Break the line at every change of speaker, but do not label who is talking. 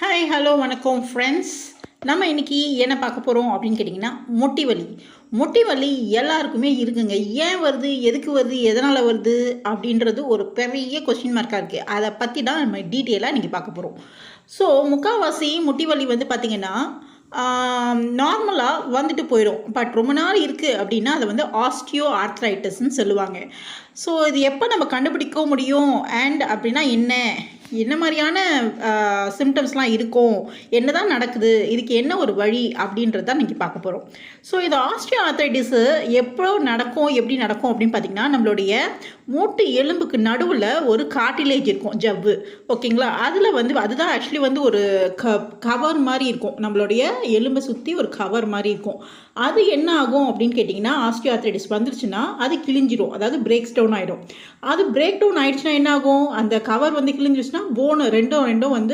Hi hello வணக்கம் friends. நம்ம இன்றைக்கி என்ன பார்க்க போகிறோம் அப்படின்னு கேட்டிங்கன்னா, முட்டி வலி. முட்டி வலி எல்லாருக்குமே இருக்குங்க. ஏன் வருது, எதுக்கு வருது, எதனால் வருது அப்படின்றது ஒரு பெரிய கொஸ்டின் மார்க்காக இருக்குது. அதை பற்றி தான் நம்ம டீட்டெயிலாக இன்றைக்கி பார்க்க போகிறோம். ஸோ முக்கால்வாசி முட்டி வலி வந்து பார்த்திங்கன்னா நார்மலாக வந்துட்டு போயிடும். பட் ரொம்ப நாள் இருக்குது அப்படின்னா அதை வந்து ஆஸ்டியோ ஆர்த்ரைட்டிஸ்ன்னு சொல்லுவாங்க. ஸோ இது எப்போ நம்ம கண்டுபிடிக்க முடியும் அண்ட் அப்படின்னா என்ன மாதிரியான சிம்டம்ஸ்லாம் இருக்கும், என்ன தான் நடக்குது, இதுக்கு என்ன ஒரு வழி அப்படின்றது தான் இன்றைக்கி பார்க்க போகிறோம். ஸோ இது ஆஸ்டியோ ஆர்த்ரைட்டிஸு எப்போ நடக்கும், எப்படி நடக்கும் அப்படின்னு பார்த்திங்கன்னா, நம்மளுடைய மூட்டு எலும்புக்கு நடுவில் ஒரு கார்டிலேஜ் இருக்கும், ஜவ்வு. ஓகேங்களா? அதில் வந்து அதுதான் ஆக்சுவலி வந்து ஒரு கவர் மாதிரி இருக்கும். நம்மளுடைய எலும்பை சுற்றி ஒரு கவர் மாதிரி இருக்கும். அது என்ன ஆகும் அப்படின்னு கேட்டிங்கன்னா, ஆஸ்டியோ ஆர்த்ரைட்டிஸ் வந்துருச்சுன்னா அது கிழிஞ்சிரும், அதாவது பிரேக் டவுன் ஆகிடும். அது பிரேக் டவுன் ஆகிடுச்சுன்னா என்ன ஆகும், அந்த கவர் வந்து கிழிஞ்சிருச்சுன்னா போனு ரெண்டும் வந்து